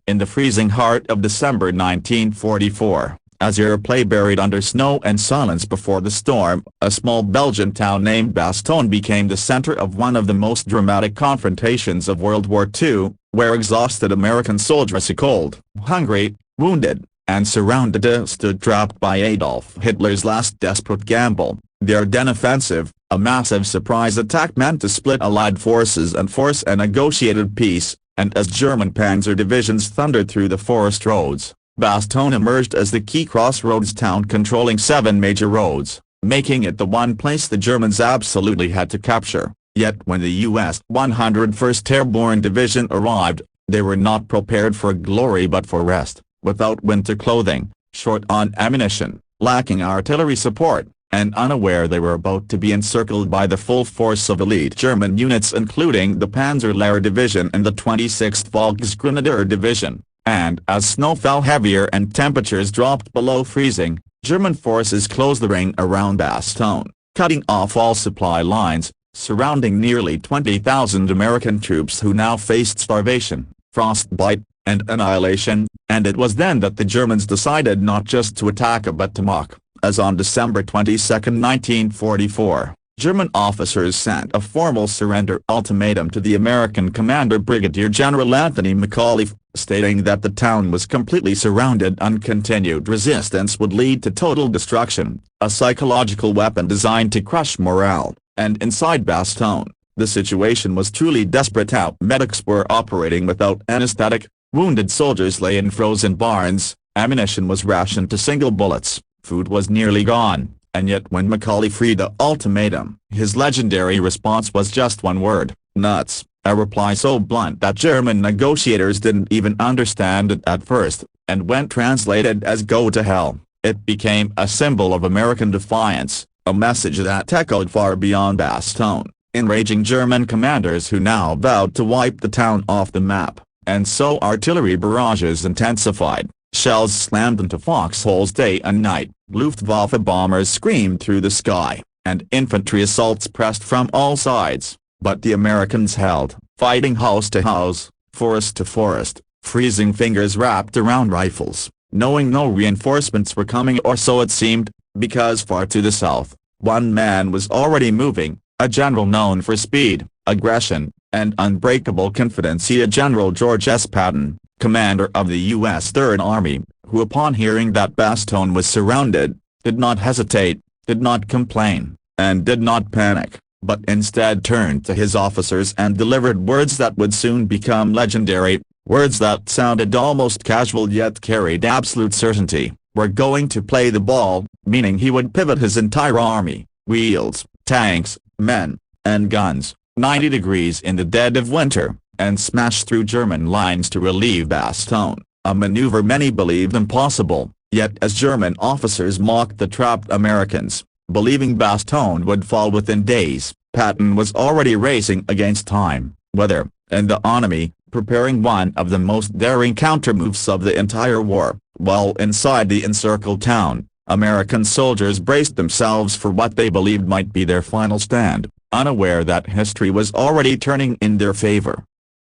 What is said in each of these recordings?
in the freezing heart of December 1944, as airplay buried under snow and silence before the storm, a small Belgian town named Bastogne became the center of one of the most dramatic confrontations of World War II, where exhausted American soldiers, cold, hungry, wounded, and surrounded, stood trapped by Adolf Hitler's last desperate gamble, the Ardennes Offensive, a massive surprise attack meant to split Allied forces and force a negotiated peace. And as German panzer divisions thundered through the forest roads, Bastogne emerged as the key crossroads town, controlling 7 major roads, making it the one place the Germans absolutely had to capture. Yet when the U.S. 101st Airborne Division arrived, they were not prepared for glory but for rest, without winter clothing, short on ammunition, lacking artillery support, and unaware they were about to be encircled by the full force of elite German units, including the Panzerlehr Division and the 26th Volksgrenadier Division. And as snow fell heavier and temperatures dropped below freezing, German forces closed the ring around Bastogne, cutting off all supply lines, surrounding nearly 20,000 American troops who now faced starvation, frostbite, and annihilation. And it was then that the Germans decided not just to attack but to mock, as on December 22, 1944, German officers sent a formal surrender ultimatum to the American commander Brigadier General Anthony McAuliffe, stating that the town was completely surrounded and continued resistance would lead to total destruction, a psychological weapon designed to crush morale. And inside Bastogne, the situation was truly desperate. Medics were operating without anesthetic, wounded soldiers lay in frozen barns, ammunition was rationed to single bullets, food was nearly gone. And yet when McAuliffe read the ultimatum, his legendary response was just one word: nuts, a reply so blunt that German negotiators didn't even understand it at first, and when translated as "go to hell," it became a symbol of American defiance, a message that echoed far beyond Bastogne, enraging German commanders who now vowed to wipe the town off the map. And so artillery barrages intensified. Shells slammed into foxholes day and night, Luftwaffe bombers screamed through the sky, and infantry assaults pressed from all sides. But the Americans held, fighting house to house, forest to forest, freezing fingers wrapped around rifles, knowing no reinforcements were coming, or so it seemed, because far to the south, one man was already moving, a general known for speed, aggression, and unbreakable confidence, General George S. Patton, commander of the U.S. Third Army, who upon hearing that Bastogne was surrounded, did not hesitate, did not complain, and did not panic, but instead turned to his officers and delivered words that would soon become legendary, words that sounded almost casual yet carried absolute certainty: "We're going to play the ball," meaning he would pivot his entire army, wheels, tanks, men, and guns, 90 degrees in the dead of winter, and smash through German lines to relieve Bastogne, a maneuver many believed impossible. Yet as German officers mocked the trapped Americans, believing Bastogne would fall within days, Patton was already racing against time, weather, and the enemy, preparing one of the most daring countermoves of the entire war. While inside the encircled town, American soldiers braced themselves for what they believed might be their final stand, unaware that history was already turning in their favor.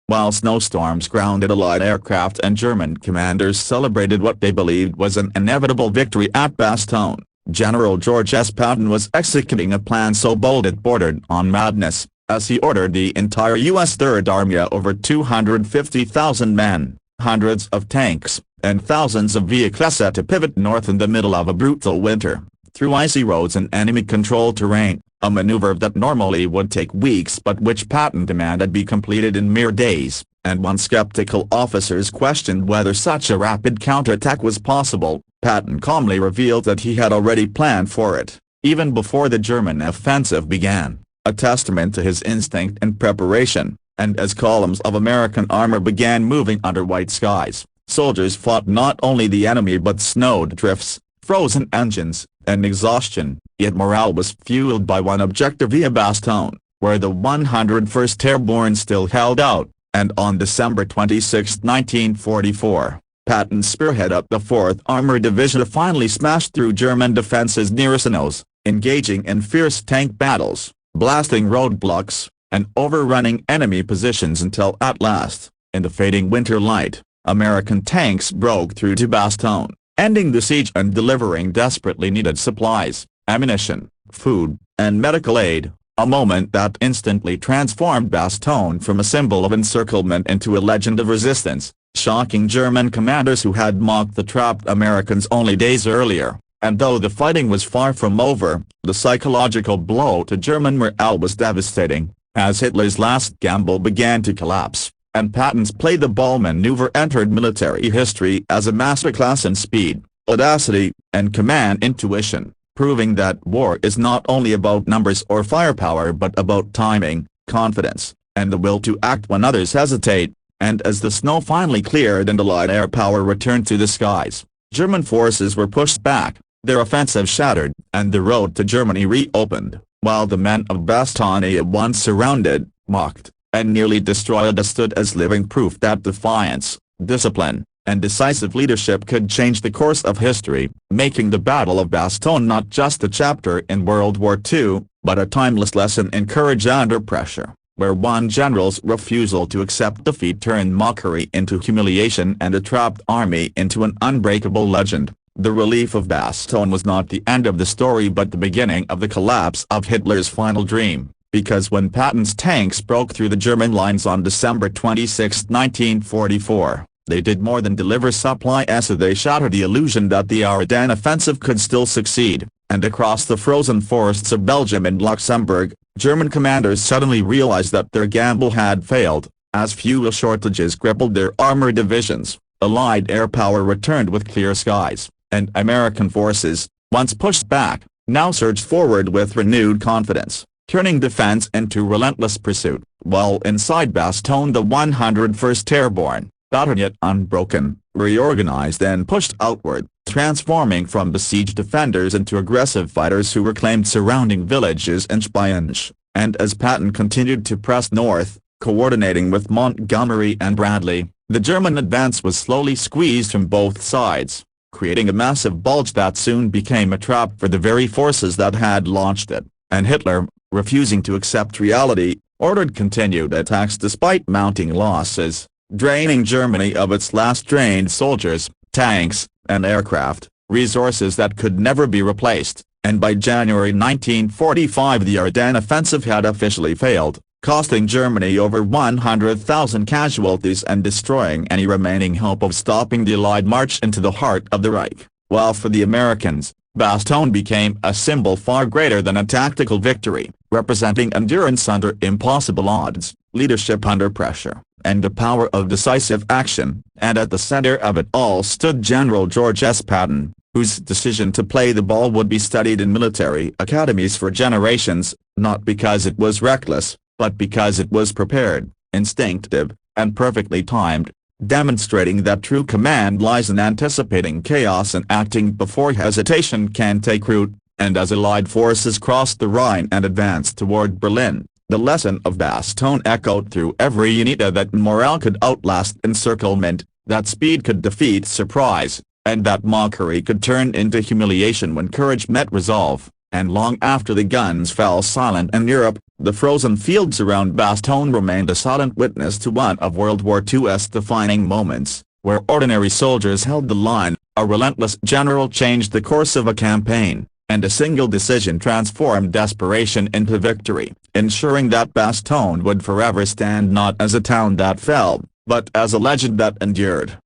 While snowstorms grounded Allied aircraft and German commanders celebrated what they believed was an inevitable victory at Bastogne, General George S. Patton was executing a plan so bold it bordered on madness, as he ordered the entire U.S. Third Army, over 250,000 men, hundreds of tanks, and thousands of vehicles, to pivot north in the middle of a brutal winter, through icy roads and enemy-controlled terrain, a maneuver that normally would take weeks but which Patton demanded be completed in mere days. And when skeptical officers questioned whether such a rapid counterattack was possible, Patton calmly revealed that he had already planned for it, even before the German offensive began, a testament to his instinct and preparation. And as columns of American armor began moving under white skies, soldiers fought not only the enemy but snowed drifts, frozen engines, and exhaustion. Yet morale was fueled by one objective: Bastogne, where the 101st Airborne still held out. And on December 26, 1944, Patton spearheaded the 4th Armored Division finally smashed through German defenses near Ardennes, engaging in fierce tank battles, blasting roadblocks, and overrunning enemy positions until at last, in the fading winter light, American tanks broke through to Bastogne, ending the siege and delivering desperately needed supplies, ammunition, food, and medical aid, a moment that instantly transformed Bastogne from a symbol of encirclement into a legend of resistance, shocking German commanders who had mocked the trapped Americans only days earlier. And though the fighting was far from over, the psychological blow to German morale was devastating, as Hitler's last gamble began to collapse, and Patton's play-the-ball maneuver entered military history as a masterclass in speed, audacity, and command intuition, proving that war is not only about numbers or firepower but about timing, confidence, and the will to act when others hesitate. And as the snow finally cleared and Allied air power returned to the skies, German forces were pushed back, their offensive shattered, and the road to Germany reopened, while the men of Bastogne, once surrounded, mocked, and nearly destroyed, stood as living proof that defiance, discipline, and decisive leadership could change the course of history, making the Battle of Bastogne not just a chapter in World War II, but a timeless lesson in courage under pressure, where one general's refusal to accept defeat turned mockery into humiliation and a trapped army into an unbreakable legend. The relief of Bastogne was not the end of the story but the beginning of the collapse of Hitler's final dream, because when Patton's tanks broke through the German lines on December 26, 1944, they did more than deliver supplies. They shattered the illusion that the Ardennes Offensive could still succeed, and across the frozen forests of Belgium and Luxembourg, German commanders suddenly realized that their gamble had failed, as fuel shortages crippled their armored divisions, Allied air power returned with clear skies, and American forces, once pushed back, now surged forward with renewed confidence, turning defense into relentless pursuit, while inside Bastogne the 101st Airborne Battalion, yet unbroken, reorganized and pushed outward, transforming from besieged defenders into aggressive fighters who reclaimed surrounding villages inch by inch. And as Patton continued to press north, coordinating with Montgomery and Bradley, the German advance was slowly squeezed from both sides, creating a massive bulge that soon became a trap for the very forces that had launched it, and Hitler, refusing to accept reality, ordered continued attacks despite mounting losses, draining Germany of its last trained soldiers, tanks, and aircraft, resources that could never be replaced, and by January 1945 the Ardennes Offensive had officially failed, costing Germany over 100,000 casualties and destroying any remaining hope of stopping the Allied march into the heart of the Reich, while for the Americans, Bastogne became a symbol far greater than a tactical victory, representing endurance under impossible odds, leadership under pressure, and the power of decisive action. And at the center of it all stood General George S. Patton, whose decision to play the ball would be studied in military academies for generations, not because it was reckless, but because it was prepared, instinctive, and perfectly timed, demonstrating that true command lies in anticipating chaos and acting before hesitation can take root. And as Allied forces crossed the Rhine and advanced toward Berlin, the lesson of Bastogne echoed through every unit that morale could outlast encirclement, that speed could defeat surprise, and that mockery could turn into humiliation when courage met resolve. And long after the guns fell silent in Europe, the frozen fields around Bastogne remained a silent witness to one of World War II's defining moments, where ordinary soldiers held the line, a relentless general changed the course of a campaign, and a single decision transformed desperation into victory, ensuring that Bastogne would forever stand not as a town that fell, but as a legend that endured.